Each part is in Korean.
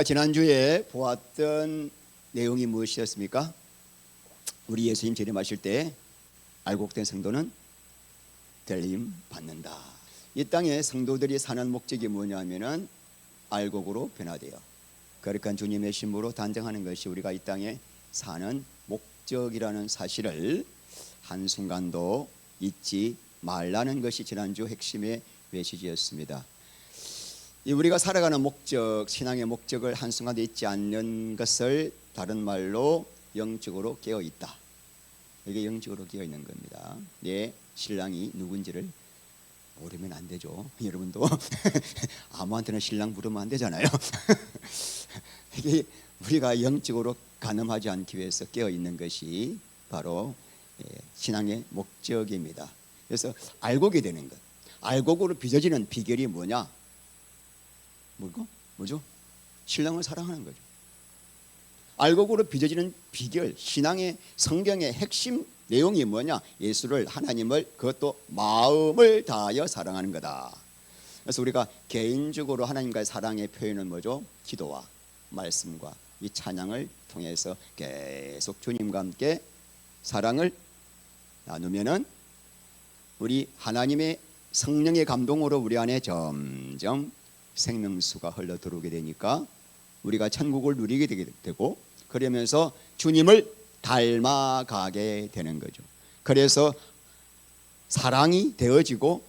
지난주에 보았던 내용이 무엇이었습니까? 우리 예수님 재림하실 때 알곡된 성도는 들림 받는다. 이 땅에 성도들이 사는 목적이 뭐냐면은 알곡으로 변화되어 거룩한 주님의 신부로 단정하는 것이 우리가 이 땅에 사는 목적이라는 사실을 한순간도 잊지 말라는 것이 지난주 핵심의 메시지였습니다. 우리가 살아가는 목적, 신앙의 목적을 한순간도 잊지 않는 것을 다른 말로 영적으로 깨어있다. 이게 영적으로 깨어있는 겁니다. 내 신랑이 누군지를 모르면 안 되죠. 여러분도 아무한테나 신랑 부르면 안 되잖아요. 이게 우리가 영적으로 가늠하지 않기 위해서 깨어있는 것이 바로 신앙의 목적입니다. 그래서 알곡이 되는 것, 알곡으로 빚어지는 비결이 뭐냐? 뭐죠? 신랑을 사랑하는 거죠. 알곡으로 빚어지는 비결, 신앙의 성경의 핵심 내용이 뭐냐? 예수를, 하나님을, 그것도 마음을 다하여 사랑하는 거다. 그래서 우리가 개인적으로 하나님과의 사랑의 표현은 뭐죠? 기도와 말씀과 이 찬양을 통해서 계속 주님과 함께 사랑을 나누면은 우리 하나님의 성령의 감동으로 우리 안에 점점 생명수가 흘러 들어오게 되니까 우리가 천국을 누리게 되고, 그러면서 주님을 닮아가게 되는 거죠. 그래서 사랑이 되어지고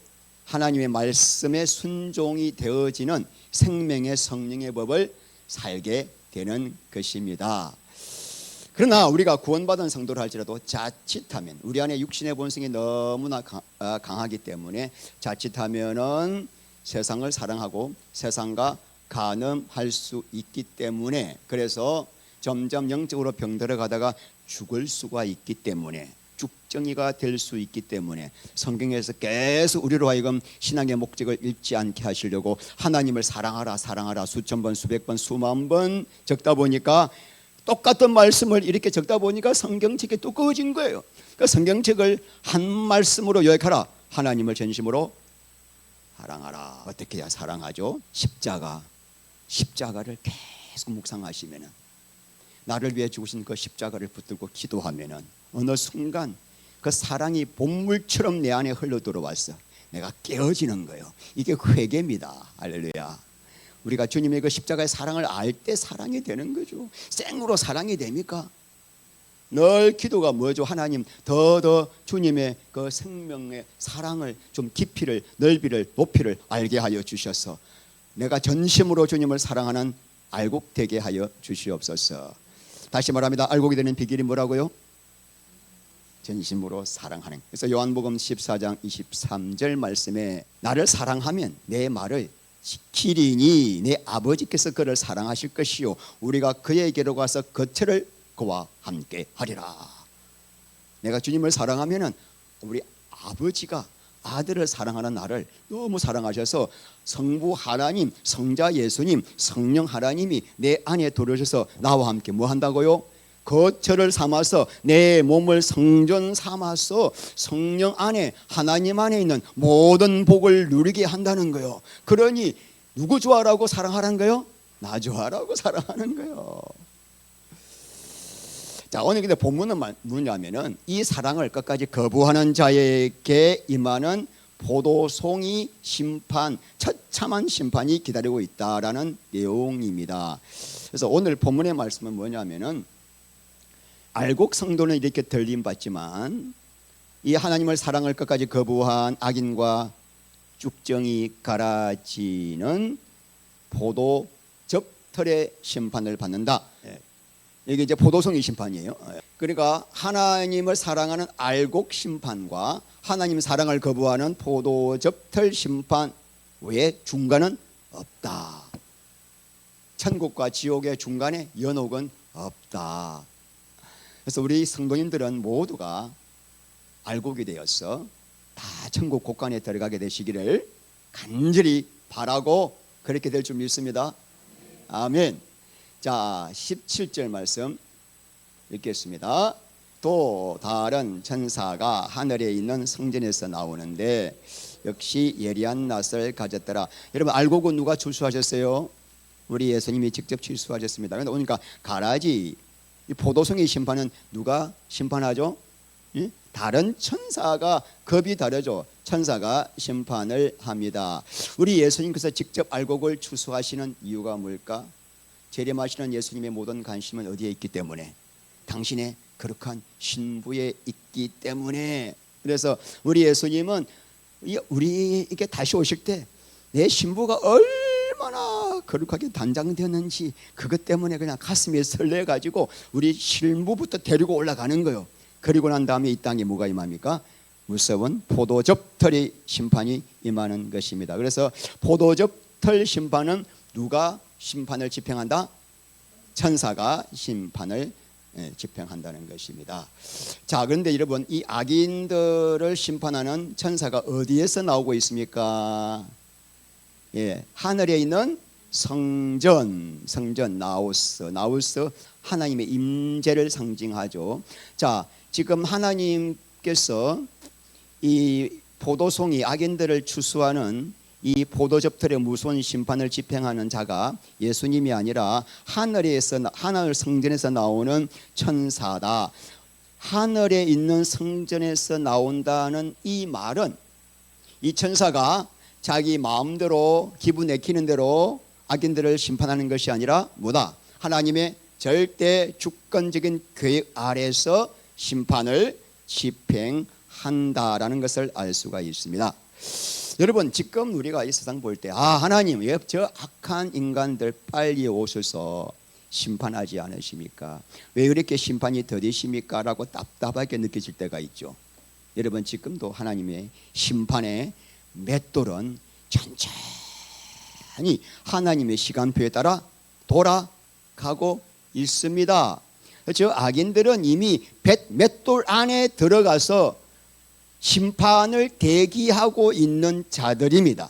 하나님의 말씀에 순종이 되어지는 생명의 성령의 법을 살게 되는 것입니다. 그러나 우리가 구원받은 성도를 할지라도 자칫하면, 우리 안에 육신의 본성이 너무나 강하기 때문에 자칫하면은 세상을 사랑하고 세상과 간음할 수 있기 때문에, 그래서 점점 영적으로 병들어 가다가 죽을 수가 있기 때문에, 죽정이가 될 수 있기 때문에 성경에서 계속 우리로 하여금 신앙의 목적을 잃지 않게 하시려고 하나님을 사랑하라 사랑하라 수천 번 수백 번 수만 번 적다 보니까, 똑같은 말씀을 이렇게 적다 보니까 성경책이 두꺼워진 거예요. 그러니까 성경책을 한 말씀으로 요약하라. 하나님을 전심으로 사랑하라. 어떻게 해야 사랑하죠? 십자가를 계속 묵상하시면은, 나를 위해 죽으신 그 십자가를 붙들고 기도하면은 어느 순간 그 사랑이 본물처럼 내 안에 흘러 들어왔어. 내가 깨어지는 거예요. 이게 회개입니다. 할렐루야. 우리가 주님의 그 십자가의 사랑을 알 때 사랑이 되는 거죠. 생으로 사랑이 됩니까? 늘 기도가 뭐죠? 하나님 더 주님의 그 생명의 사랑을 좀 깊이를, 넓이를, 높이를 알게 하여 주셔서 내가 전심으로 주님을 사랑하는 알곡 되게 하여 주시옵소서. 다시 말합니다. 알곡이 되는 비결이 뭐라고요? 전심으로 사랑하는. 그래서 요한복음 14장 23절 말씀에 나를 사랑하면 내 말을 지키리니 내 아버지께서 그를 사랑하실 것이요 우리가 그에게로 가서 거처를 그와 함께 하리라. 내가 주님을 사랑하면은 우리 아버지가 아들을 사랑하는 나를 너무 사랑하셔서 성부 하나님, 성자 예수님, 성령 하나님이 내 안에 들어오셔서 나와 함께 뭐 한다고요? 거처를 삼아서 내 몸을 성전 삼아서 성령 안에, 하나님 안에 있는 모든 복을 누리게 한다는 거예요. 그러니 누구 좋아하라고 사랑하라는 거예요? 나 좋아하라고 사랑하는 거예요. 자, 오늘 근데 본문은 뭐냐면은 이 사랑을 끝까지 거부하는 자에게 임하는 포도송이 심판, 처참한 심판이 기다리고 있다라는 내용입니다. 그래서 오늘 본문의 말씀은 뭐냐면은, 알곡 성도는 이렇게 들림 받지만 이 하나님을 사랑을 끝까지 거부한 악인과 쭉정이 갈아지는 포도 접털의 심판을 받는다. 이게 이제 포도송이 심판이에요. 그러니까 하나님을 사랑하는 알곡 심판과 하나님 사랑을 거부하는 포도 접털 심판 외에 중간은 없다. 천국과 지옥의 중간에 연옥은 없다. 그래서 우리 성도님들은 모두가 알곡이 되어서 다 천국 곳간에 들어가게 되시기를 간절히 바라고 그렇게 될 줄 믿습니다. 아멘. 자, 17절 말씀 읽겠습니다. 또 다른 천사가 하늘에 있는 성전에서 나오는데 역시 예리한 낯을 가졌더라. 여러분, 알곡은 누가 출수하셨어요? 우리 예수님이 직접 취소하셨습니다. 그런데 오니까 가라지, 이 포도송이 심판은 누가 심판하죠? 다른 천사가, 급이 다르죠. 천사가 심판을 합니다. 우리 예수님께서 직접 알곡을 추수하시는 이유가 뭘까? 재림하시는 예수님의 모든 관심은 어디에 있기 때문에? 당신의 거룩한 신부에 있기 때문에. 그래서 우리 예수님은 우리에게 다시 오실 때 내 신부가 얼마나 거룩하게 단장되었는지 그것 때문에 그냥 가슴이 설레가지고 우리 신부부터 데리고 올라가는 거예요. 그리고 난 다음에 이 땅에 뭐가 임합니까? 무서운 포도즙털이 심판이 임하는 것입니다. 그래서 포도즙털 심판은 누가 심판을 집행한다? 천사가 심판을 집행한다는 것입니다. 자, 그런데 여러분, 이 악인들을 심판하는 천사가 어디에서 나오고 있습니까? 하늘에 있는 성전 나우스 하나님의 임재를 상징하죠. 자, 지금 하나님께서 이 포도송이 악인들을 추수하는 이 포도즙털의 무서운 심판을 집행하는 자가 예수님이 아니라 하늘 성전에서 나오는 천사다. 하늘에 있는 성전에서 나온다는 이 말은 이 천사가 자기 마음대로 기분 내키는 대로 악인들을 심판하는 것이 아니라 뭐다? 하나님의 절대 주권적인 계획 아래서 심판을 집행한다라는 것을 알 수가 있습니다. 여러분, 지금 우리가 이 세상 볼 때 하나님 왜 저 악한 인간들 빨리 오셔서 심판하지 않으십니까? 왜 이렇게 심판이 더디십니까? 라고 답답하게 느껴질 때가 있죠. 여러분, 지금도 하나님의 심판의 맷돌은 천천히 하나님의 시간표에 따라 돌아가고 있습니다. 저 악인들은 이미 맷돌 안에 들어가서 심판을 대기하고 있는 자들입니다.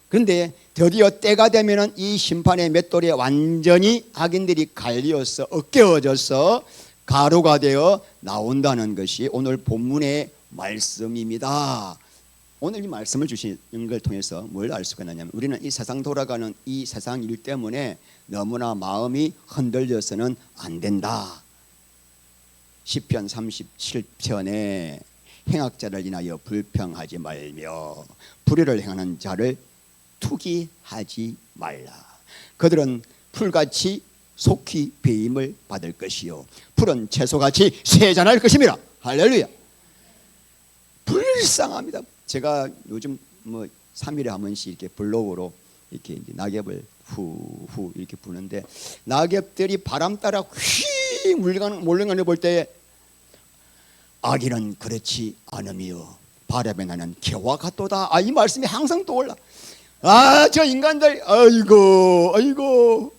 그런데 드디어 때가 되면 이 심판의 맷돌에 완전히 악인들이 갈리어서 엇겨져서 가루가 되어 나온다는 것이 오늘 본문의 말씀입니다. 오늘 이 말씀을 주신 걸 통해서 뭘 알 수가 있냐면 우리는 이 세상 돌아가는 이 세상 일 때문에 너무나 마음이 흔들려서는 안 된다. 시편 37편에 행악자를 인하여 불평하지 말며 불의를 행하는 자를 투기하지 말라. 그들은 풀같이 속히 배임을 받을 것이요 푸른 채소같이 세잔할 것임이라. 할렐루야. 불쌍합니다. 제가 요즘 3일에 한 번씩 이렇게 블로그로 이렇게 이제 낙엽을 후후 이렇게 부는데 낙엽들이 바람 따라 휘 몰려가는 걸 볼 때 악인은 그렇지 않으며 바람에 나는 개와 같도다. 이 말씀이 항상 떠올라. 저 인간들 아이고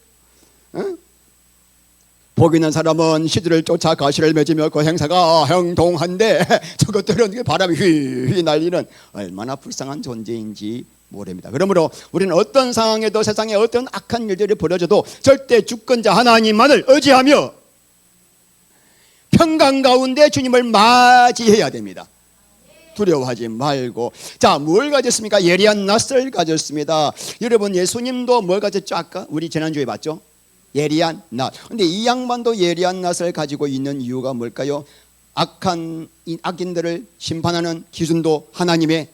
어? 복 있는 사람은 시들을 쫓아 가시를 맺으며 그 행사가 형통한데 저것들은 바람이 휘휘 날리는 얼마나 불쌍한 존재인지 모릅니다. 그러므로 우리는 어떤 상황에도 세상에 어떤 악한 일들이 벌어져도 절대 주권자 하나님만을 의지하며 평강 가운데 주님을 맞이해야 됩니다. 두려워하지 말고. 자, 뭘 가졌습니까? 예리한 낫을 가졌습니다. 여러분, 예수님도 뭘 가졌죠? 아까 우리 지난주에 봤죠? 예리한 낫. 근데 이 양반도 예리한 낫을 가지고 있는 이유가 뭘까요? 악인들을 심판하는 기준도 하나님의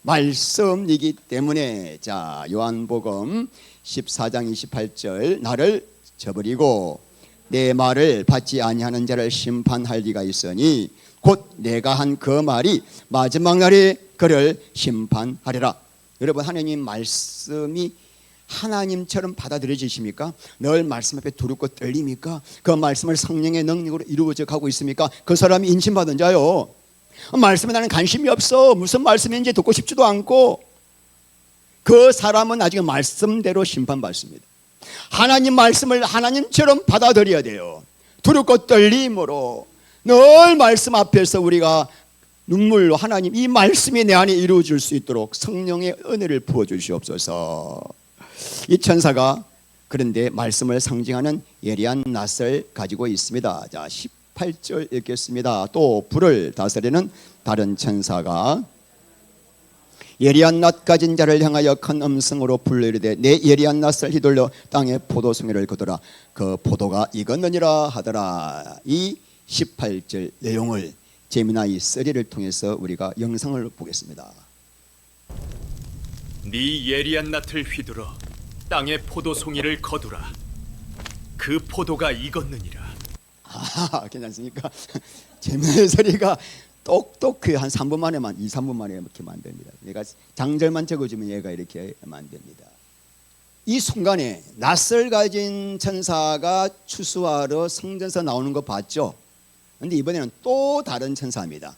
말씀이기 때문에. 자, 요한복음 14장 28절 나를 저버리고 내 말을 받지 아니하는 자를 심판할 리가 있으니 곧 내가 한 그 말이 마지막 날에 그를 심판하리라. 여러분, 하나님 말씀이 하나님처럼 받아들여지십니까? 늘 말씀 앞에 두렵고 떨립니까? 그 말씀을 성령의 능력으로 이루어져 가고 있습니까? 그 사람이 인침받은 자요. 말씀에 나는 관심이 없어. 무슨 말씀인지 듣고 싶지도 않고. 그 사람은 나중에 말씀대로 심판받습니다. 하나님 말씀을 하나님처럼 받아들여야 돼요. 두렵고 떨림으로 늘 말씀 앞에서 우리가 눈물로 하나님 이 말씀이 내 안에 이루어질 수 있도록 성령의 은혜를 부어주시옵소서. 이 천사가 그런데 말씀을 상징하는 예리한 낫을 가지고 있습니다. 자, 18절 읽겠습니다. 또 불을 다스리는 다른 천사가 예리한 낫 가진 자를 향하여 큰 음성으로 불러 이르되 내 예리한 낫을 휘둘러 땅에 포도송이를 거두라. 그 포도가 익었느니라 하더라. 이 18절 내용을 제미나이 3를 통해서 우리가 영상을 보겠습니다. 네 예리한 낫을 휘두르 땅에 포도송이를 거두라. 그 포도가 익었느니라. 괜찮습니까? 제미나이 소리가 똑똑히 한 3분 만에만 2, 3분 만에 이렇게 만듭니다. 얘가 장절만 적어주면 얘가 이렇게 만듭니다. 이 순간에 낫을 가진 천사가 추수하러 성전에서 나오는 거 봤죠? 그런데 이번에는 또 다른 천사입니다.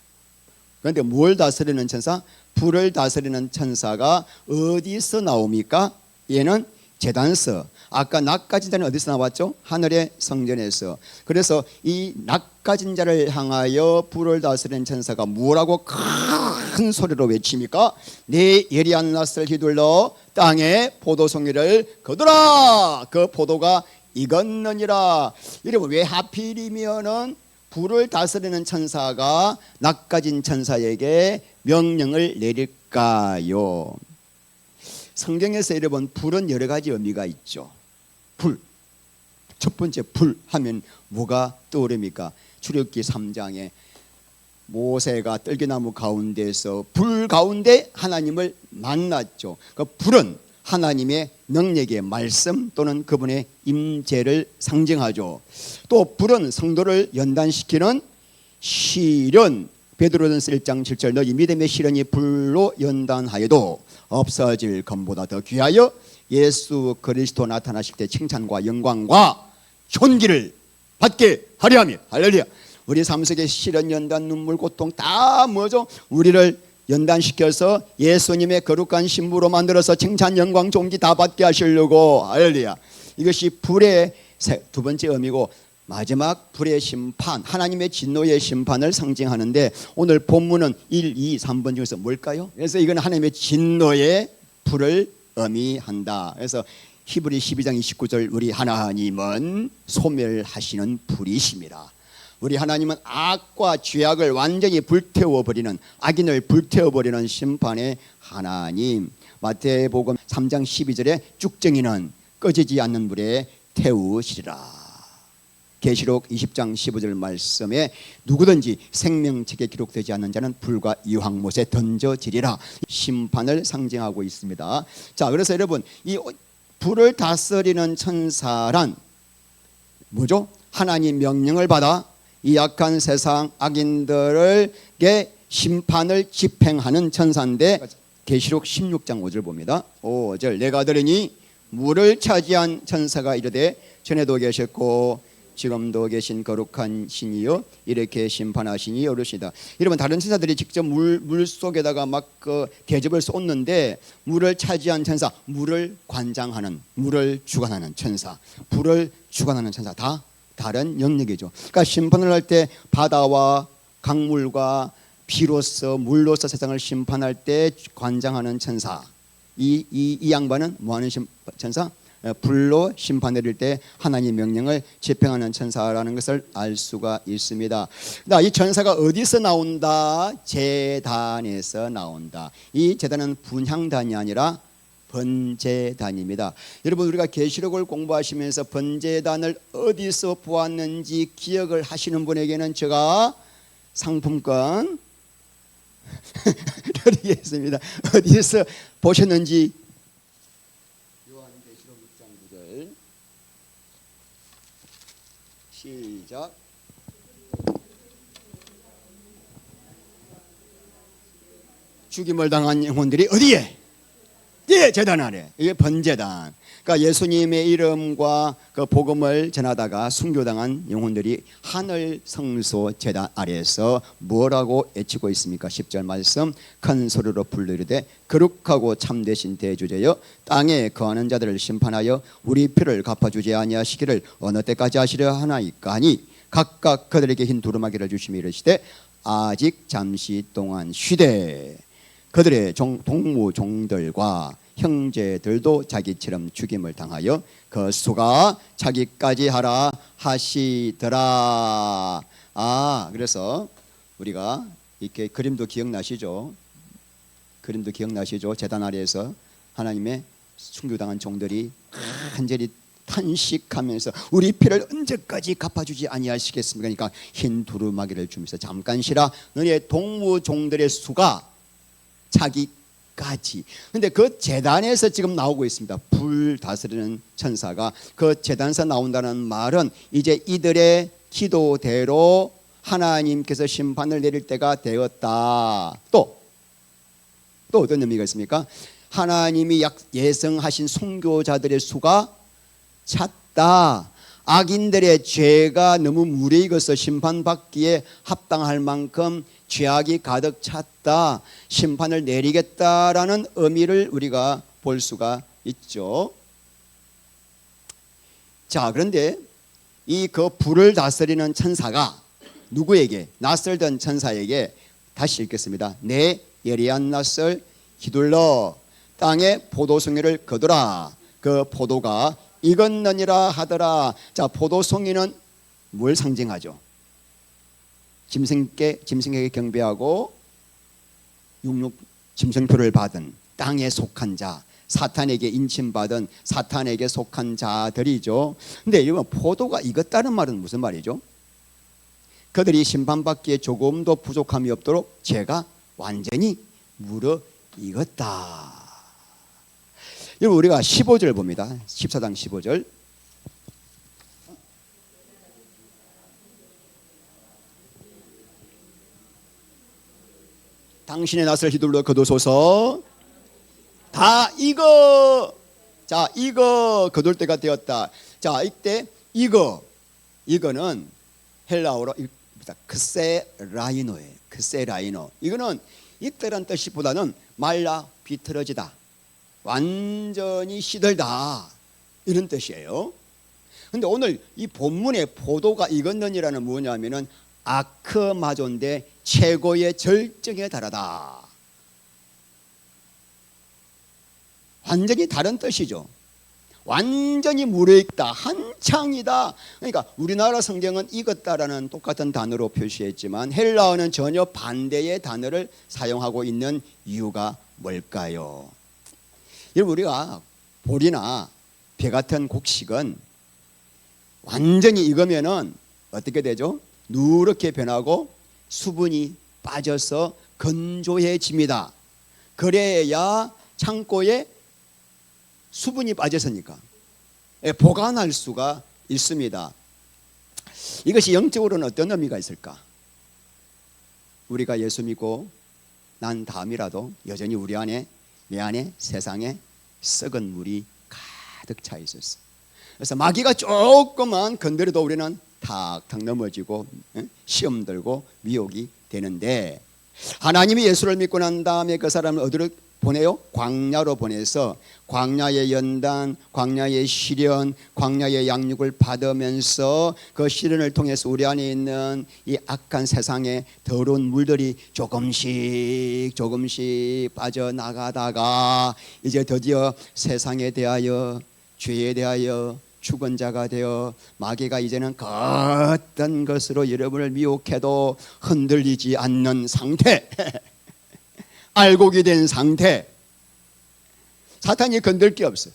그런데 뭘 다스리는 천사? 불을 다스리는 천사가 어디서 나옵니까? 얘는 제단서. 아까 낫 가진 자는 어디서 나왔죠? 하늘의 성전에서. 그래서 이 낫 가진 자를 향하여 불을 다스리는 천사가 뭐라고 큰 소리로 외칩니까? 네 예리한 낫을 휘둘러 땅에 포도송이를 거두라. 그 포도가 익었느니라. 여러분, 왜 하필이면은 불을 다스리는 천사가 낫 가진 천사에게 명령을 내릴까요? 성경에서 여러분, 불은 여러 가지 의미가 있죠. 불, 첫 번째 불 하면 뭐가 떠오릅니까? 출애굽기 3장에 모세가 떨기나무 가운데서 불 가운데 하나님을 만났죠. 그 불은 하나님의 능력의 말씀 또는 그분의 임재를 상징하죠. 또 불은 성도를 연단시키는 시련. 베드로전서 1장 7절 너희 믿음의 시련이 불로 연단하여도 없어질 것보다 더 귀하여 예수 그리스도 나타나실 때 칭찬과 영광과 존귀를 받게 하려 하며. 할렐루야. 우리 삶 속에 시련, 연단, 눈물, 고통 다 뭐죠? 우리를 연단시켜서 예수님의 거룩한 신부로 만들어서 칭찬, 영광, 존귀 다 받게 하시려고. 할렐루야. 이것이 불의 두 번째 의미고, 마지막 불의 심판, 하나님의 진노의 심판을 상징하는데 오늘 본문은 1, 2, 3번 중에서 뭘까요? 그래서 이건 하나님의 진노의 불을 의미한다. 그래서 히브리 12장 29절 우리 하나님은 소멸하시는 불이십니다. 우리 하나님은 악과 죄악을 완전히 불태워버리는, 악인을 불태워버리는 심판의 하나님. 마태복음 3장 12절에 쭉정이는 꺼지지 않는 불에 태우시리라. 계시록 20장 15절 말씀에 누구든지 생명책에 기록되지 않는 자는 불과 유황못에 던져지리라. 심판을 상징하고 있습니다. 자, 그래서 여러분, 이 불을 다스리는 천사란 뭐죠? 하나님 명령을 받아 이 악한 세상 악인들에게 심판을 집행하는 천사인데, 계시록 16장 5절 봅니다. 5절 내가 들으니 물을 차지한 천사가 이르되 전에도 계셨고 지금도 계신 거룩한 신이요 이렇게 심판하시니 어르시다. 여러분, 다른 천사들이 직접 물 속에다가 막 그 대접을 쏟는데 물을 차지한 천사, 물을 관장하는, 물을 주관하는 천사, 불을 주관하는 천사, 다 다른 영역이죠. 그러니까 심판을 할 때 바다와 강물과 비로서 물로서 세상을 심판할 때 관장하는 천사. 이 양반은 뭐하는 천사? 불로 심판 내릴 때 하나님 명령을 집행하는 천사라는 것을 알 수가 있습니다. 이 천사가 어디서 나온다? 제단에서 나온다. 이 제단은 분향단이 아니라 번제단입니다. 여러분, 우리가 계시록을 공부하시면서 번제단을 어디서 보았는지 기억을 하시는 분에게는 제가 상품권 드리겠습니다. 어디서 보셨는지. 요한계시록 6장 9절 시작. 죽임을 당한 영혼들이 어디에? 예, 제단 아래. 이게 번제단. 그러니까 예수님의 이름과 그 복음을 전하다가 순교당한 영혼들이 하늘 성소 제단 아래에서 뭐라고 외치고 있습니까? 10절 말씀. 큰 소리로 불러 이르되 거룩하고 참되신 대주제여 땅에 거하는 자들을 심판하여 우리 피를 갚아주지 아니하시기를 어느 때까지 하시려 하나이까 하니 각각 그들에게 흰 두루마기를 주시며 이르시되 아직 잠시 동안 쉬되 그들의 동무 종들과 형제들도 자기처럼 죽임을 당하여 그 수가 자기까지 하라 하시더라. 그래서 우리가 이렇게 그림도 기억나시죠? 그림도 기억나시죠? 제단 아래에서 하나님의 순교당한 종들이 간절히 탄식하면서 우리 피를 언제까지 갚아주지 아니하시겠습니까? 그러니까 흰 두루마기를 주면서 잠깐 쉬라, 너의 동무 종들의 수가 자기까지. 근데 그 제단에서 지금 나오고 있습니다. 불 다스리는 천사가 그 제단에서 나온다는 말은 이제 이들의 기도대로 하나님께서 심판을 내릴 때가 되었다. 또 어떤 의미가 있습니까? 하나님이 예정하신 순교자들의 수가 찼다. 악인들의 죄가 너무 무례히 익어서 심판받기에 합당할 만큼 죄악이 가득 찼다. 심판을 내리겠다라는 의미를 우리가 볼 수가 있죠. 자, 그런데 이 그 불을 다스리는 천사가 누구에게? 낯설던 천사에게, 다시 읽겠습니다. 내 예리한 낯을 휘둘러 땅에 포도송이를 거두라. 그 포도가 익었느니라 하더라. 자, 포도송이는 뭘 상징하죠? 짐승에게 경배하고 짐승표를 받은 땅에 속한 자, 사탄에게 인침받은 사탄에게 속한 자들이죠. 근데 이번 포도가 익었다는 말은 무슨 말이죠? 그들이 심판받기에 조금도 부족함이 없도록 죄가 완전히 무르익었다. 여러분, 우리가 15절 봅니다. 14장 15절. 당신의 낯을 휘둘러 거두소서. 다 익어. 자, 익어 거둘 때가 되었다. 자, 이때 이거는 헬라어로 크세라이노예요. 크세라이노. 이거는 익다란 뜻보다는 말라 비틀어지다, 완전히 시들다, 이런 뜻이에요. 근데 오늘 이 본문의 포도가 익었느니라는 뭐냐면은 아크마존데 최고의 절정에 달하다. 완전히 다른 뜻이죠. 완전히 무르익다, 한창이다. 그러니까 우리나라 성경은 익었다라는 똑같은 단어로 표시했지만 헬라어는 전혀 반대의 단어를 사용하고 있는 이유가 뭘까요? 여러분, 우리가 보리나 배 같은 곡식은 완전히 익으면은 어떻게 되죠? 누렇게 변하고 수분이 빠져서 건조해집니다. 그래야 창고에 수분이 빠졌으니까 보관할 수가 있습니다. 이것이 영적으로는 어떤 의미가 있을까? 우리가 예수 믿고 난 다음이라도 여전히 우리 안에, 내 안에 세상에 썩은 물이 가득 차 있었어. 그래서 마귀가 조금만 건드려도 우리는 탁탁 넘어지고 시험 들고 미혹이 되는데, 하나님이 예수를 믿고 난 다음에 그 사람을 어디로 보내요? 광야로 보내서 광야의 연단, 광야의 시련, 광야의 양육을 받으면서 그 시련을 통해서 우리 안에 있는 이 악한 세상의 더러운 물들이 조금씩 빠져나가다가 이제 드디어 세상에 대하여, 죄에 대하여 죽은 자가 되어 마귀가 이제는 그 어떤 것으로 여러분을 미혹해도 흔들리지 않는 상태, 알곡이 된 상태. 사탄이 건들 게 없어요.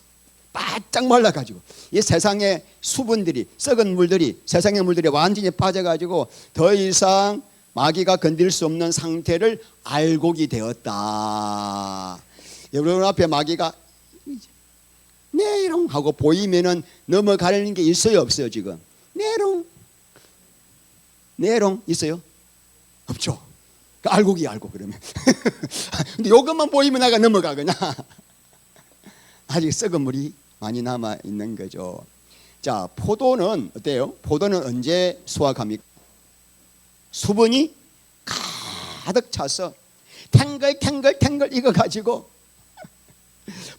바짝 말라가지고 이 세상의 수분들이, 썩은 물들이, 세상의 물들이 완전히 빠져가지고 더 이상 마귀가 건들 수 없는 상태를 알곡이 되었다. 여러분 앞에 마귀가 네롱 하고 보이면은 넘어가려는 게 있어요, 없어요? 지금 네롱 있어요? 없죠. 알곡이 알고 그러면 근데 이것만 보이면 내가 넘어가거나 아직 썩은 물이 많이 남아 있는 거죠. 자, 포도는 어때요? 포도는 언제 수확합니까? 수분이 가득 차서 탱글 익어가지고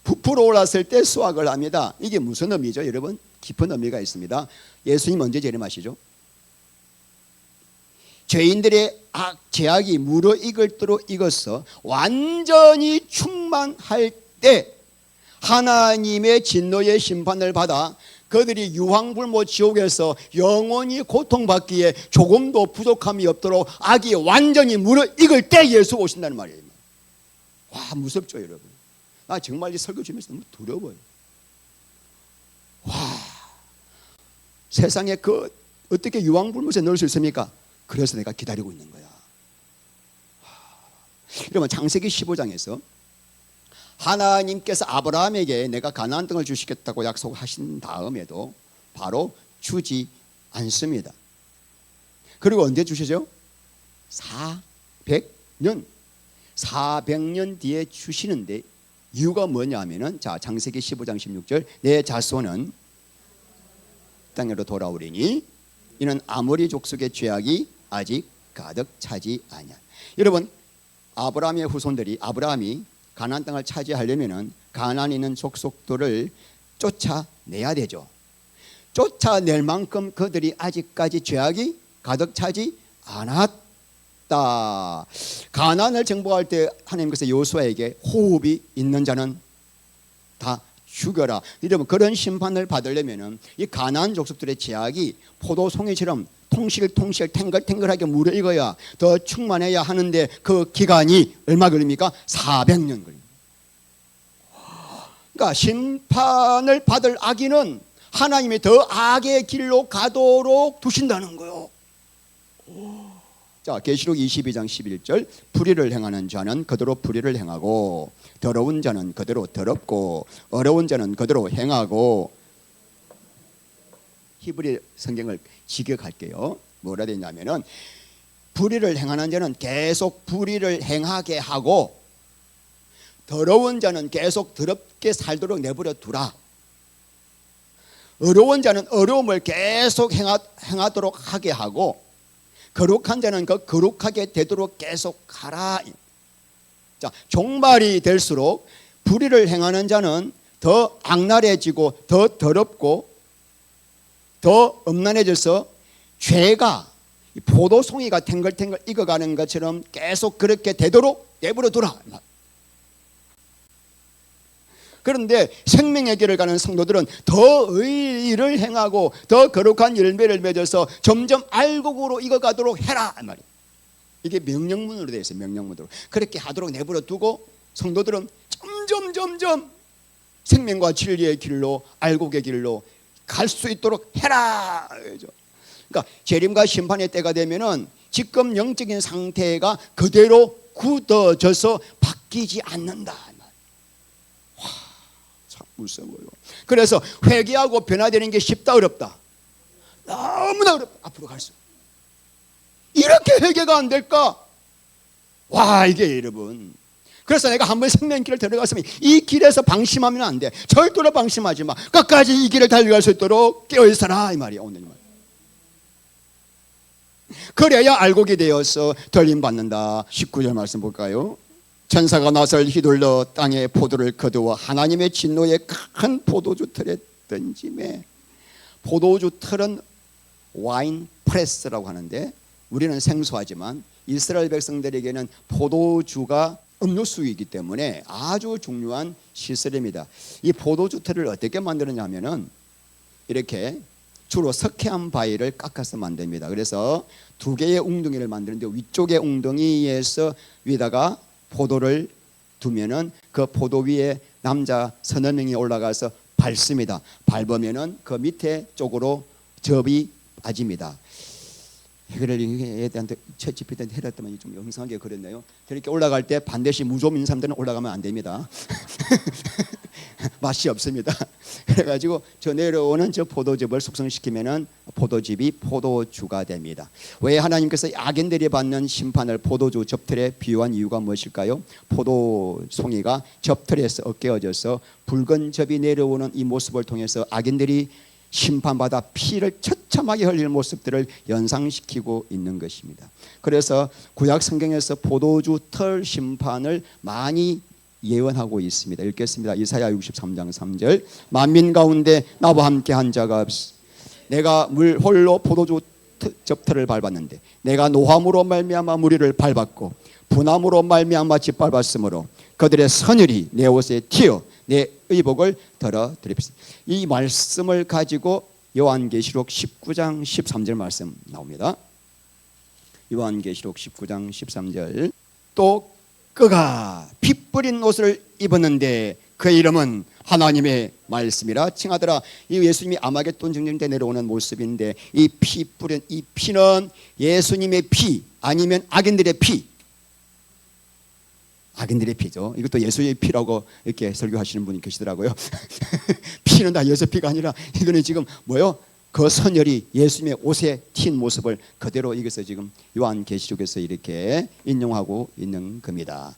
부풀어 올랐을 때 수확을 합니다. 이게 무슨 의미죠, 여러분? 깊은 의미가 있습니다. 예수님 언제 재림하시죠? 죄인들의 죄악이 무르익을도록 익어서 완전히 충만할 때 하나님의 진노의 심판을 받아 그들이 유황불모 지옥에서 영원히 고통받기에 조금도 부족함이 없도록 악이 완전히 무르익을 때 예수 오신다는 말이에요. 와, 무섭죠, 여러분. 나 정말 이 설교 주면서 너무 두려워요. 와, 세상에 그 어떻게 유황불못에 넣을 수 있습니까? 그래서 내가 기다리고 있는 거야. 여러분, 창세기 15장에서 하나님께서 아브라함에게 내가 가나안 땅을 주시겠다고 약속하신 다음에도 바로 주지 않습니다. 그리고 언제 주시죠? 400년 뒤에 주시는데 이유가 뭐냐면은, 자, 창세기 15장 16절, 내 자손은 땅으로 돌아오리니 이는 아모리 족속의 죄악이 아직 가득 차지 아니하. 여러분, 아브라함의 후손들이, 아브라함이 가나안 땅을 차지하려면은 가나안에 있는 족속들을 쫓아내야 되죠. 쫓아낼 만큼 그들이 아직까지 죄악이 가득 차지 않았다. 가나안을 정복할 때 하나님께서 여호수아에게 호흡이 있는 자는 다 죽여라. 여러분, 그런 심판을 받으려면은 이 가나안 족속들의 죄악이 포도송이처럼 통실통실 탱글탱글하게 무르익어야 더 충만해야 하는데 그 기간이 얼마 걸립니까? 400년 걸립니다. 그러니까 심판을 받을 악인은 하나님이 더 악의 길로 가도록 두신다는 거예요. 자, 계시록 22장 11절, 불의를 행하는 자는 그대로 불의를 행하고 더러운 자는 그대로 더럽고 어려운 자는 그대로 행하고. 히브리 성경을 직역할게요. 뭐라 되냐면은, 불의를 행하는 자는 계속 불의를 행하게 하고 더러운 자는 계속 더럽게 살도록 내버려 두라. 어려운 자는 어려움을 계속 행하도록 하게 하고 거룩한 자는 그 거룩하게 되도록 계속 하라. 자, 종말이 될수록 불의를 행하는 자는 더 악랄해지고 더 더럽고 더 음란해져서 죄가 포도송이가 탱글탱글 익어가는 것처럼 계속 그렇게 되도록 내버려 두라. 그런데 생명의 길을 가는 성도들은 더 의를 행하고 더 거룩한 열매를 맺어서 점점 알곡으로 익어가도록 해라 말이에요. 이게 명령문으로 되어 있어요. 명령문으로. 그렇게 하도록 내버려 두고 성도들은 점점 생명과 진리의 길로, 알곡의 길로 갈 수 있도록 해라. 그러니까 재림과 심판의 때가 되면은 지금 영적인 상태가 그대로 굳어져서 바뀌지 않는다. 와, 참 무서워요. 그래서 회개하고 변화되는 게 쉽다, 어렵다? 너무나 어렵다. 앞으로 갈수록 이렇게 회개가 안 될까? 와, 이게 여러분, 그래서 내가 한번 생명의 길을 들어갔으면 이 길에서 방심하면 안 돼. 절대로 방심하지 마. 끝까지 이 길을 달려갈 수 있도록 깨어있어라, 이 말이야, 오늘 말. 그래야 알곡이 되어서 덜림받는다. 19절 말씀 볼까요? 천사가 낫을 휘둘러 땅에 포도를 거두어 하나님의 진노의 큰 포도주 틀에 던지매. 포도주 틀은 와인 프레스라고 하는데 우리는 생소하지만 이스라엘 백성들에게는 포도주가 음료수이기 때문에 아주 중요한 시설입니다. 이 포도주 틀을 어떻게 만드느냐면은 이렇게 주로 석회암 바위를 깎아서 만듭니다. 그래서 두 개의 웅덩이를 만드는데 위쪽의 웅덩이에서 위에다가 포도를 두면은 그 포도 위에 남자 서너 명이 올라가서 밟습니다. 밟으면은 그 밑에 쪽으로 접이 빠집니다. 해결에 대한 첫 집회 때 해렸더니 좀 영상하게 그렸네요. 그렇게 올라갈 때 반드시 무좀인 사람들은 올라가면 안 됩니다. 맛이 없습니다. 그래가지고 저 내려오는 저 포도즙을 숙성시키면은 포도즙이 포도주가 됩니다. 왜 하나님께서 악인들이 받는 심판을 포도주 접틀에 비유한 이유가 무엇일까요? 포도송이가 접틀에서 엇깨어져서 붉은 즙이 내려오는 이 모습을 통해서 악인들이 심판받아 피를 처참하게 흘릴 모습들을 연상시키고 있는 것입니다. 그래서 구약 성경에서 포도주 털 심판을 많이 예언하고 있습니다. 읽겠습니다. 이사야 63장 3절. 만민 가운데 나와 함께 한 자가 없어. 내가 물 홀로 포도주 접털을 밟았는데 내가 노함으로 말미암아 무리를 밟았고 분함으로 말미암아 짓밟았으므로 그들의 선율이 내 옷에 튀어 내 의복을 덜어드립시다. 이 말씀을 가지고 요한계시록 19장 13절 말씀 나옵니다. 요한계시록 19장 13절. 또 그가 피 뿌린 옷을 입었는데 그의 이름은 하나님의 말씀이라 칭하더라. 이 예수님이 아마겟돈 정령 때 내려오는 모습인데 이 피 뿌린 이 피는 예수님의 피 아니면 악인들의 피. 악인들의 피죠. 이것도 예수의 피라고 이렇게 설교하시는 분이 계시더라고요. 피는 다 예수 피가 아니라 이거는 지금 뭐요? 그 선혈이 예수님의 옷에 튄 모습을 그대로 이것을 지금 요한계시록에서 이렇게 인용하고 있는 겁니다.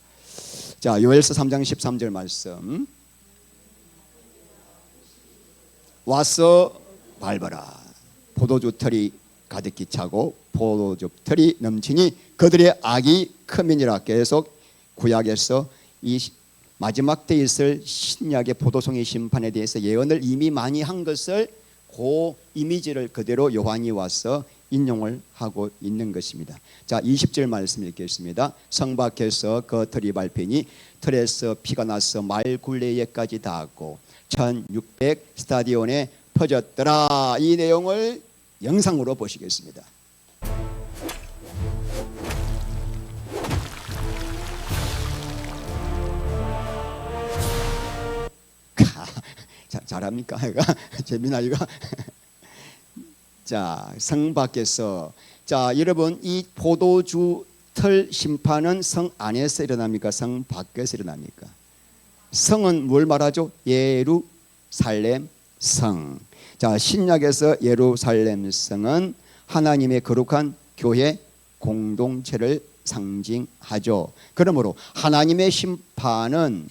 자, 요엘서 3장 13절 말씀. 와서 밟아라. 포도주 털이 가득히 차고 포도주 털이 넘치니 그들의 악이 크민이라. 계속 구약에서 이 마지막 때 있을 신약의 포도송이 심판에 대해서 예언을 이미 많이 한 것을 그 이미지를 그대로 요한이 와서 인용을 하고 있는 것입니다. 자, 20절 말씀 읽겠습니다. 성 밖에서 그 털이 밟히니 털에서 피가 나서 말 굴레에까지 닿았고 1600 스타디온에 퍼졌더라. 이 내용을 영상으로 보시겠습니다. 잘합니까? 이가 재미나 이가. 자, 성 밖에서. 자, 여러분 이 포도주 털 심판은 성 안에서 일어납니까? 성 밖에서 일어납니까? 성은 뭘 말하죠? 예루살렘 성. 자, 신약에서 예루살렘 성은 하나님의 거룩한 교회 공동체를 상징하죠. 그러므로 하나님의 심판은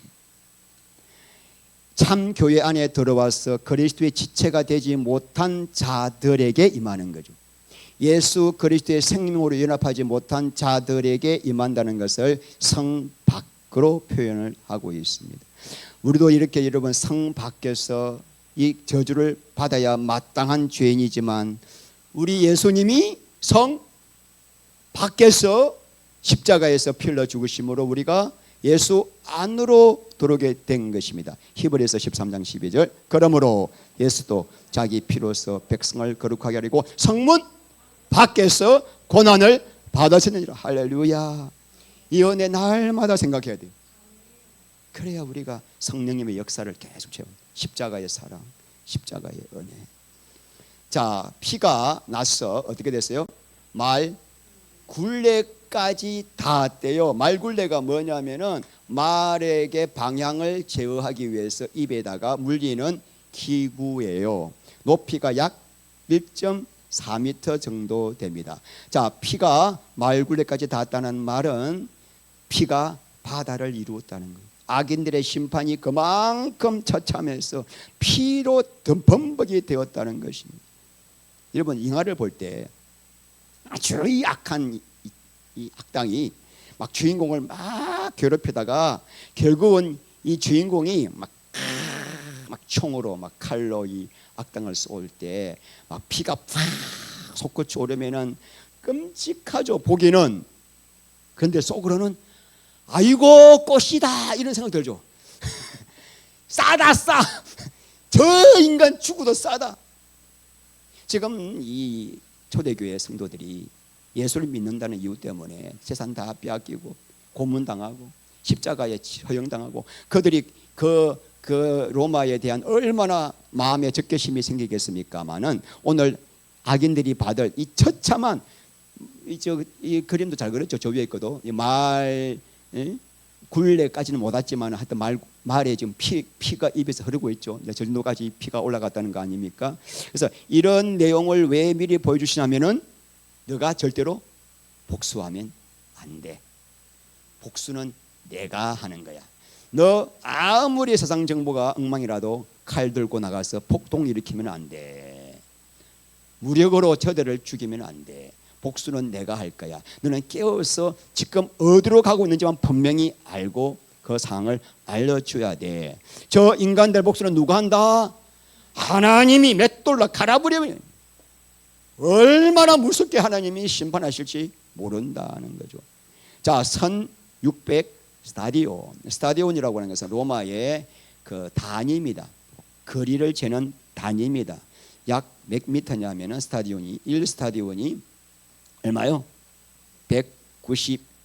참 교회 안에 들어와서 그리스도의 지체가 되지 못한 자들에게 임하는 거죠. 예수 그리스도의 생명으로 연합하지 못한 자들에게 임한다는 것을 성 밖으로 표현을 하고 있습니다. 우리도 이렇게 여러분 성 밖에서 이 저주를 받아야 마땅한 죄인이지만 우리 예수님이 성 밖에서 십자가에서 피 흘려 죽으심으로 우리가 예수 안으로 들어오게 된 것입니다. 히브리서 13장 12절. 그러므로 예수도 자기 피로서 백성을 거룩하게 하려고 성문 밖에서 고난을 받으시느니라. 할렐루야. 이 은혜 날마다 생각해야 돼요. 그래야 우리가 성령님의 역사를 계속 채워. 십자가의 사랑, 십자가의 은혜. 자, 피가 나서 어떻게 됐어요? 말 굴레까지 닿았대요. 말굴레가 뭐냐면은 말에게 방향을 제어하기 위해서 입에다가 물리는 기구예요. 높이가 약 1.4m 정도 됩니다. 자, 피가 말굴레까지 닿았다는 말은 피가 바다를 이루었다는 거예요. 악인들의 심판이 그만큼 처참해서 피로 범벅이 되었다는 것입니다. 여러분 잉하를 볼 때 아주 악한 이 악당이 막 주인공을 막 괴롭히다가 결국은 이 주인공이 막 총으로 막 칼로 이 악당을 쏠 때 막 피가 팍 솟구쳐 오르면은 끔찍하죠 보기는. 그런데 속으로는 아이고 꽃이다 이런 생각 들죠. 싸다 싸. 저 인간 죽어도 싸다. 지금 이 초대교회 성도들이 예수를 믿는다는 이유 때문에 재산 다 빼앗기고 고문당하고 십자가에 처형당하고 그들이 그 로마에 대한 얼마나 마음에 적개심이 생기겠습니까마는 오늘 악인들이 받을 이 처참한 이 그림도 잘 그렸죠. 저 위에 있거든. 말 굴레까지는 못 왔지만 하여튼 말에 지금 피가 입에서 흐르고 있죠. 저 정도까지 피가 올라갔다는 거 아닙니까? 그래서 이런 내용을 왜 미리 보여주시냐면은 너가 절대로 복수하면 안 돼. 복수는 내가 하는 거야. 너 아무리 세상 정보가 엉망이라도 칼 들고 나가서 폭동 일으키면 안 돼. 무력으로 저들을 죽이면 안 돼. 복수는 내가 할 거야. 너는 깨어서 지금 어디로 가고 있는지만 분명히 알고 그 상황을 알려줘야 돼. 저 인간들 복수는 누가 한다? 하나님이 맷돌로 갈아버리면 얼마나 무섭게 하나님이 심판하실지 모른다는 거죠. 자, 1600 스타디온이라고 하는 것은 로마의 그 단위입니다. 거리를 재는 단위입니다. 약 몇 미터냐면은 스타디온이 1스타디온이 얼마요?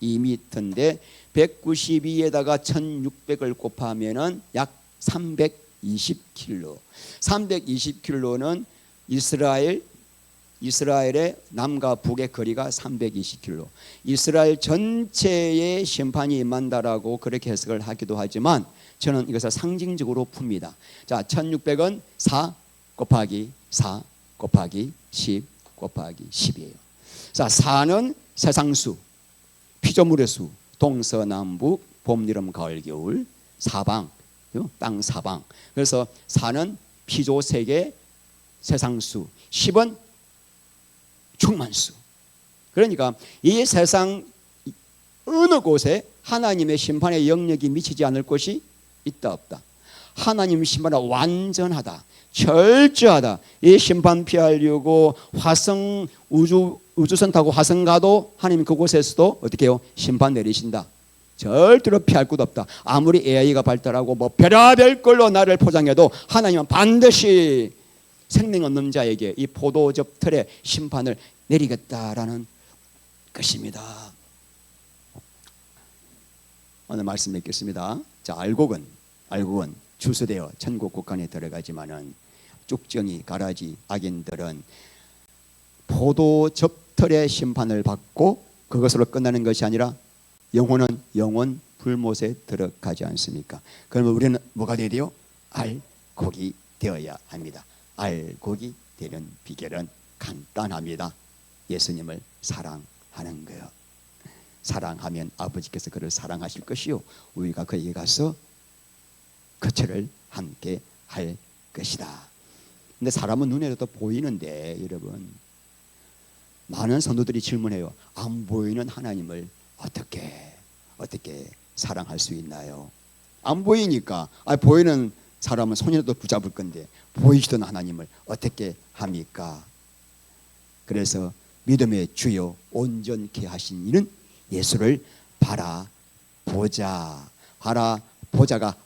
2m인데 192에다가 1600을 곱하면은 약 320km. 320km는 이스라엘의 남과 북의 거리가 320km. 이스라엘 전체의 심판이 임한다라고 그렇게 해석을 하기도 하지만 저는 이것을 상징적으로 풉니다. 자, 1600은 4 곱하기 4 곱하기 10 곱하기 10이에요. 자, 4는 세상수, 피조물의 수, 동서남북, 봄, 여름, 가을, 겨울, 사방, 땅 사방. 그래서 4는 피조 세계, 세상수, 10은 충만수. 그러니까 이 세상 어느 곳에 하나님의 심판의 영역이 미치지 않을 곳이 있다 없다. 하나님 심판은 완전하다, 철저하다. 이 심판 피하려고 화성 우주선 타고 화성 가도 하나님 그곳에서도 어떻게 해요? 심판 내리신다. 절대로 피할 곳 없다. 아무리 AI가 발달하고 뭐 별의별 걸로 나를 포장해도 하나님은 반드시 생명 없는 자에게 이 포도즙 틀의 심판을 내리겠다라는 것입니다. 오늘 말씀 맺겠습니다. 자, 알곡은 추수되어 천국 국간에 들어가지만은 쭉정이 가라지 악인들은 포도즙 틀의 심판을 받고 그것으로 끝나는 것이 아니라 영혼은 영원 불못에 들어가지 않습니까? 그러면 우리는 뭐가 되어야 돼요? 알곡이 되어야 합니다. 알곡이 되는 비결은 간단합니다. 예수님을 사랑하는 거예요. 사랑하면 아버지께서 그를 사랑하실 것이요, 우리가 그에게 가서 거처를 함께 할 것이다. 근데 사람은 눈에도 보이는데 여러분, 많은 성도들이 질문해요. 안 보이는 하나님을 어떻게 사랑할 수 있나요? 안 보이니까. 보이는 사람은 손이라도 붙잡을 건데 보이시던 하나님을 어떻게 합니까? 그래서 믿음의 주요 온전케 하신 이는 예수를 바라보자가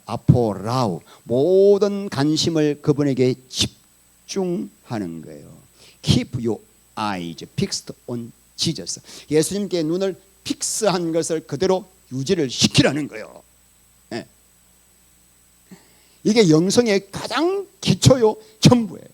아포라우, 모든 관심을 그분에게 집중하는 거예요. Keep your eyes fixed on Jesus. 예수님께 눈을 픽스한 것을 그대로 유지를 시키라는 거예요. 네. 이게 영성의 가장 기초요 전부예요.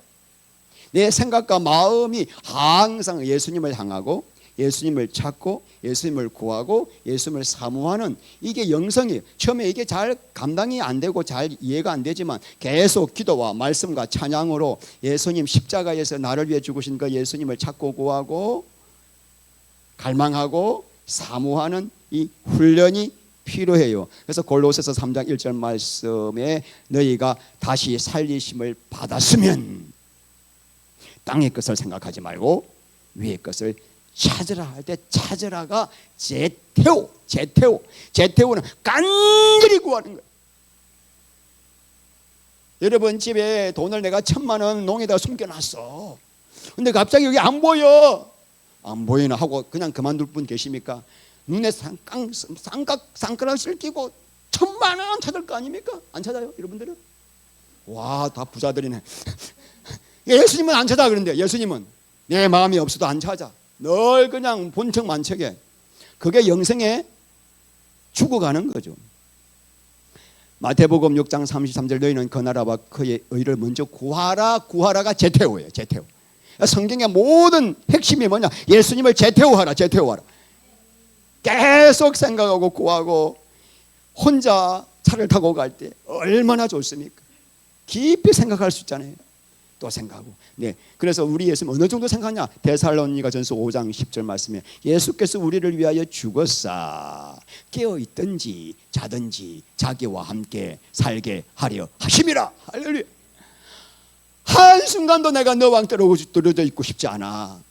내 생각과 마음이 항상 예수님을 향하고 예수님을 찾고 예수님을 구하고 예수님을 사모하는, 이게 영성이에요. 처음에 이게 잘 감당이 안 되고 잘 이해가 안 되지만 계속 기도와 말씀과 찬양으로 예수님 십자가에서 나를 위해 죽으신 그 예수님을 찾고 구하고 갈망하고 사모하는 이 훈련이 필요해요. 그래서 골로새서 3장 1절 말씀에 너희가 다시 살리심을 받았으면 땅의 것을 생각하지 말고 위의 것을 찾으라 할 때 찾으라가 제테오는 간절히 구하는 거예요. 여러분 집에 돈을 내가 1000만 원 농에다가 숨겨놨어. 근데 갑자기 여기 안 보여. 안 보이나 하고 그냥 그만둘 분 계십니까? 눈에 쌍꺼락을 끼고 1000만 원 찾을 거 아닙니까? 안 찾아요 여러분들은? 와, 다 부자들이네. 예수님은 안 찾아. 그런데 예수님은 내 마음이 없어도 안 찾아. 늘 그냥 본청 만척에. 그게 영생에 죽어가는 거죠. 마태복음 6장 33절 너희는 그 나라와 그의 의를 먼저 구하라가 제테오예요. 제테오. 성경의 모든 핵심이 뭐냐? 예수님을 제테오하라. 계속 생각하고 구하고 혼자 차를 타고 갈 때 얼마나 좋습니까? 깊이 생각할 수 있잖아요. 또 생각하고. 네. 그래서 우리 예수님 어느 정도 생각하냐? 데살로니가전서 5장 10절 말씀에 예수께서 우리를 위하여 죽었사 깨어 있든지 자든지 자기와 함께 살게 하려 하심이라. 할렐루야. 한순간도 내가 너와 함께 떨어져 있고 싶지 않아.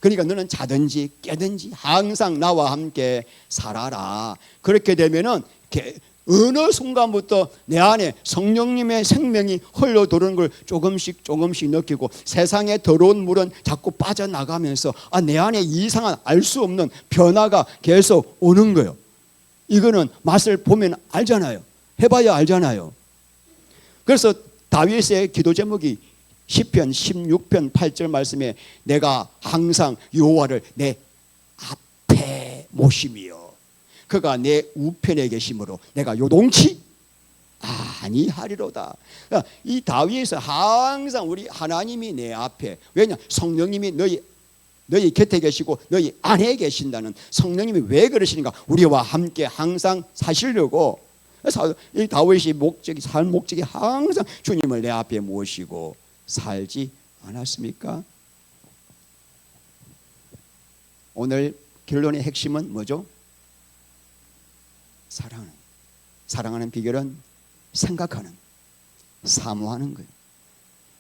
그러니까 너는 자든지 깨든지 항상 나와 함께 살아라. 그렇게 되면은 어느 순간부터 내 안에 성령님의 생명이 흘러도는 걸 조금씩 느끼고 세상의 더러운 물은 자꾸 빠져나가면서 내 안에 이상한 알 수 없는 변화가 계속 오는 거예요. 이거는 맛을 보면 알잖아요. 해봐야 알잖아요. 그래서 다윗의 기도 제목이 시편 16편 8절 말씀에 내가 항상 여호와를 내 앞에 모심이요. 그가 내 우편에 계심으로 내가 요동치 아니하리로다. 그러니까 이 다윗에서 항상 우리 하나님이 내 앞에, 왜냐? 성령님이 너희 곁에 계시고 너희 안에 계신다는, 성령님이 왜 그러시는가? 우리와 함께 항상 사시려고. 그래서 이 다윗이 살 목적이 항상 주님을 내 앞에 모시고 살지 않았습니까? 오늘 결론의 핵심은 뭐죠? 사랑하는 비결은 생각하는, 사모하는 거예요.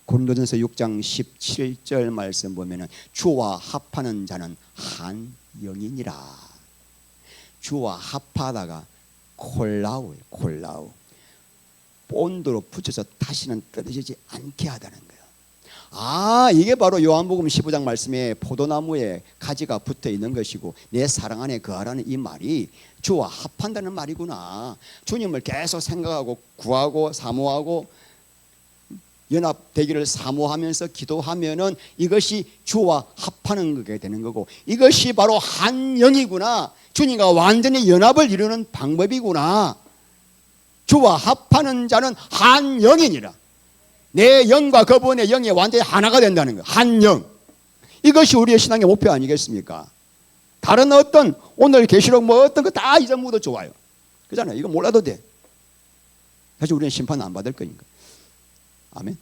고린도전서 6장 17절 말씀 보면은 주와 합하는 자는 한 영이니라. 주와 합하다가 콜라우예요. 콜라우. 본드로 붙여서 다시는 떨어지지 않게 하다는 거예요. 이게 바로 요한복음 15장 말씀에 포도나무에 가지가 붙어 있는 것이고 내 사랑 안에 거하라는 이 말이 주와 합한다는 말이구나. 주님을 계속 생각하고 구하고 사모하고 연합되기를 사모하면서 기도하면은 이것이 주와 합하는 거게 되는 거고, 이것이 바로 한 영이구나. 주님과 완전히 연합을 이루는 방법이구나. 주와 합하는 자는 한 영이니라. 내 영과 그분의 영이 완전히 하나가 된다는 거예요. 한 영. 이것이 우리의 신앙의 목표 아니겠습니까? 다른 어떤 오늘 계시록 뭐 어떤 거 다 잊어먹어도 좋아요. 그잖아요. 이거 몰라도 돼. 사실 우리는 심판 안 받을 거니까. 아멘.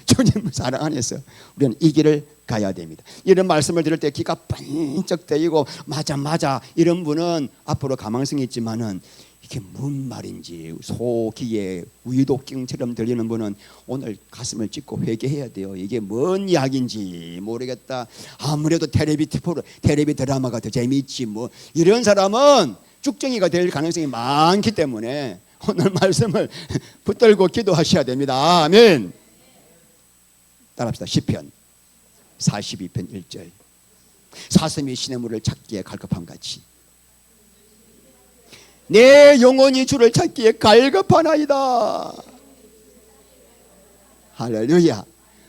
주님을 사랑 안에서 우리는 이 길을 가야 됩니다. 이런 말씀을 들을 때 귀가 번쩍 뜨이고 맞아 이런 분은 앞으로 가망성이 있지만은 이게 뭔 말인지 소귀에 위독경처럼 들리는 분은 오늘 가슴을 찢고 회개해야 돼요. 이게 뭔 이야기인지 모르겠다. 아무래도 텔레비 드라마가 더 재미있지 뭐, 이런 사람은 쭉정이가 될 가능성이 많기 때문에 오늘 말씀을 붙들고 기도하셔야 됩니다. 아멘. 따라합시다. 시편 42편 1절. 사슴이 시냇물을 찾기에 갈급함 같이 내 영혼이 주를 찾기에 갈급하나이다. 할렐루야.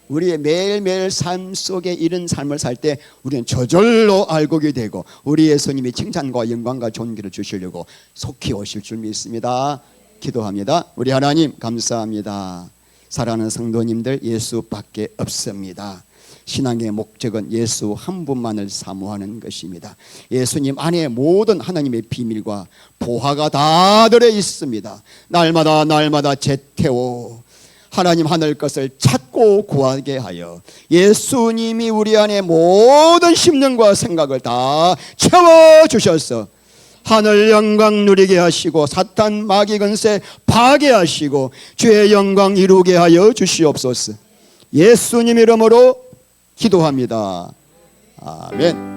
우리의 매일매일 삶 속에 이런 삶을 살 때 우리는 저절로 알고게 되고 우리 예수님이 칭찬과 영광과 존귀를 주시려고 속히 오실 줄 믿습니다. 기도합니다. 우리 하나님 감사합니다. 사랑하는 성도님들, 예수밖에 없습니다. 신앙의 목적은 예수 한 분만을 사모하는 것입니다. 예수님 안에 모든 하나님의 비밀과 보화가 다 들어 있습니다. 날마다 재태워 하나님 하늘 것을 찾고 구하게 하여 예수님이 우리 안에 모든 심령과 생각을 다 채워주셔서 하늘 영광 누리게 하시고 사탄 마귀 근세 파괴하시고 주의 영광 이루게 하여 주시옵소서. 예수님 이름으로 기도합니다. 아멘.